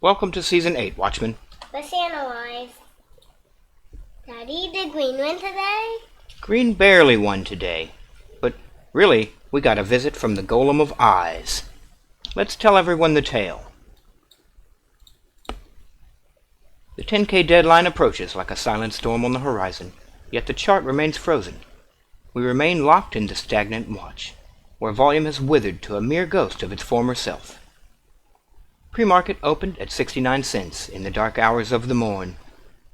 Welcome to Season 8, Watchmen. Let's analyze. Daddy, did Green win today? Green barely won today, but really, we got a visit from the Golem of Eyes. Let's tell everyone the tale. The 10K deadline approaches like a silent storm on the horizon, yet the chart remains frozen. We remain locked in the Stagnant watch, where volume has withered to a mere ghost of its former self. Pre-market opened at 69 cents in the dark hours of the morn,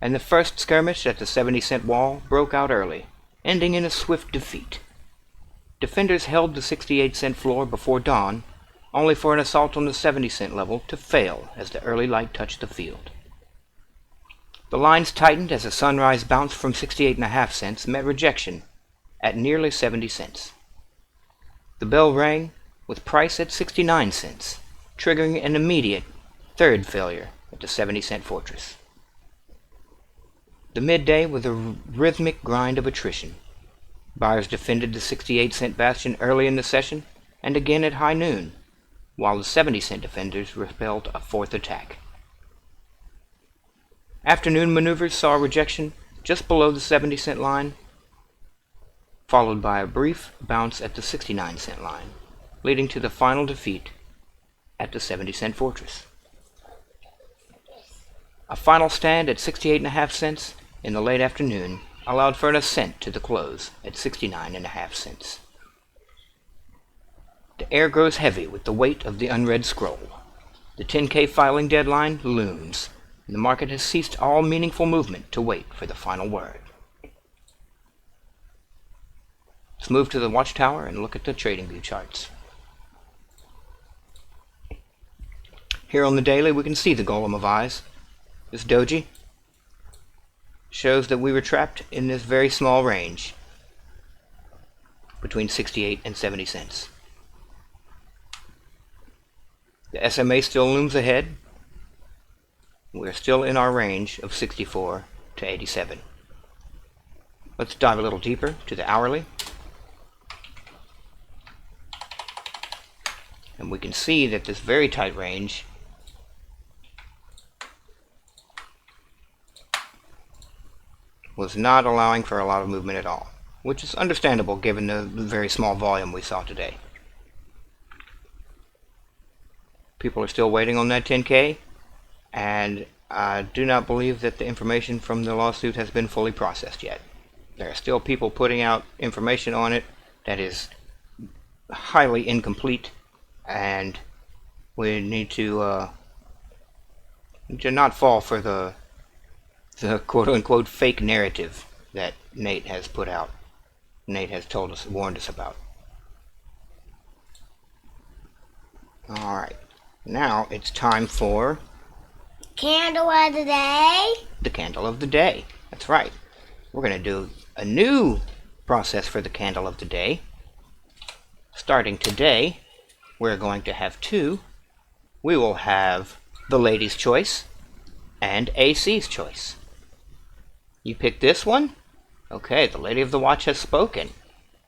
and the first skirmish at the 70-cent wall broke out early, ending in a swift defeat. Defenders held the 68-cent floor before dawn, only for an assault on the 70-cent level to fail as the early light touched the field. The lines tightened as a sunrise bounce from 68.5 cents met rejection at nearly 70 cents. The bell rang with price at 69 cents, triggering an immediate third failure at the 70-cent fortress. The midday was a rhythmic grind of attrition. Buyers defended the 68-cent bastion early in the session and again at high noon, while the 70-cent defenders repelled a fourth attack. Afternoon maneuvers saw rejection just below the 70-cent line, followed by a brief bounce at the 69-cent line, leading to the final defeat at the 70-cent fortress. A final stand at 68.5 cents in the late afternoon allowed for an ascent to the close at 69.5 cents. The air grows heavy with the weight of the unread scroll. The 10K filing deadline looms, and the market has ceased all meaningful movement to wait for the final word. Let's move to the watchtower and look at the trading view charts. Here on the daily, we can see the Golem of Eyes. This doji shows that we were trapped in this very small range between 68 and 70 cents. The SMA still looms ahead. We're still in our range of 64 to 87. Let's dive a little deeper to the hourly. And we can see that this very tight range was not allowing for a lot of movement at all, which is understandable given the very small volume we saw today. People are still waiting on that 10K, and I do not believe that the information from the lawsuit has been fully processed yet. There are still people putting out information on it that is highly incomplete, and we need to not fall for the quote-unquote fake narrative that Nate has put out. Nate has warned us about. Alright, now it's time for Candle of the day. the candle of the day. That's right. We're going to do a new process for the candle of the day. Starting today, we're going to have two. We will have the lady's choice and AC's choice. You pick this one? Okay, the lady of the watch has spoken.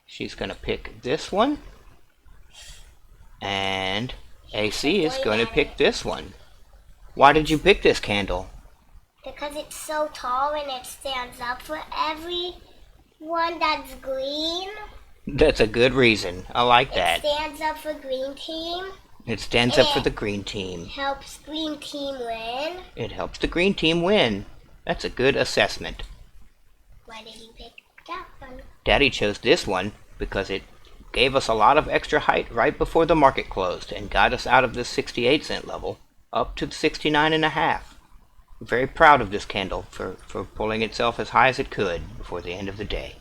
She's going to pick this one. And AC is going to pick this one. Why did you pick this candle? Because it's so tall and it stands up for everyone that's green. That's a good reason. I like that. It stands up for green team. It stands up for the green team. Helps green team win. It helps the green team win. That's a good assessment. Why did you pick that one? Daddy chose this one because it gave us a lot of extra height right before the market closed and got us out of the 68-cent level up to 69.5. I'm very proud of this candle for pulling itself as high as it could before the end of the day.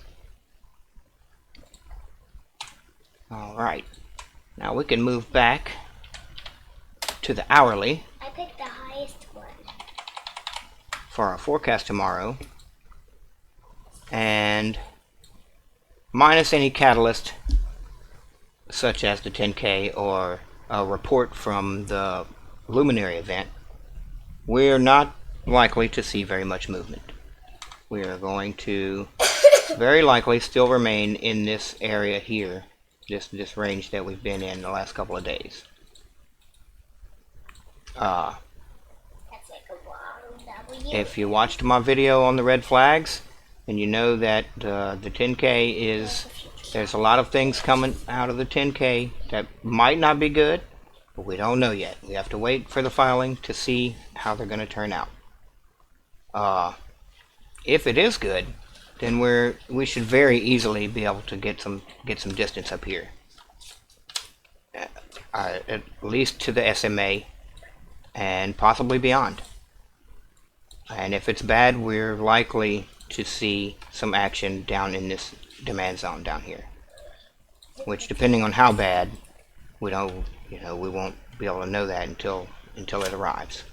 Alright, now we can move back to the hourly I picked the highest one. for our forecast tomorrow, and minus any catalyst such as the 10K or a report from the luminary event, we're not likely to see very much movement. We are going to very likely still remain in this area here, this range that we've been in the last couple of days. If you watched my video on the red flags, and you know that the 10K is, there's a lot of things coming out of the 10K that might not be good, but we don't know yet. We have to wait for the filing to see how they're going to turn out. If it is good, then we should very easily be able to get some distance up here, at least to the SMA, and possibly beyond. And if it's bad, we're likely to see some action down in this demand zone down here, which, depending on how bad, we don't, we won't be able to know that until it arrives.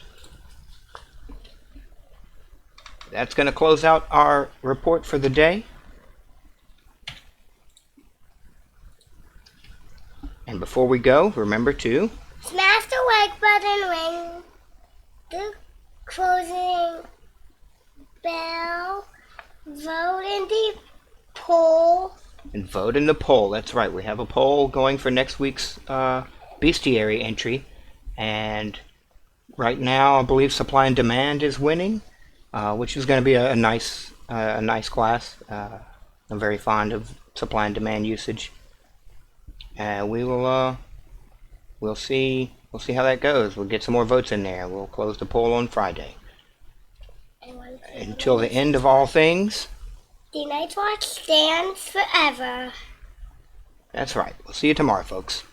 That's going to close out our report for the day. And before we go, remember to smash the like button, ring the closing bell, vote in the poll. And vote in the poll. That's right. We have a poll going for next week's bestiary entry. And right now, I believe Supply and Demand is winning, which is going to be a nice class. I'm very fond of Supply and Demand usage. We'll see how that goes. We'll get some more votes in there. We'll close the poll on Friday. Until the end of all things, the Night's Watch stands forever. That's right. We'll see you tomorrow, folks.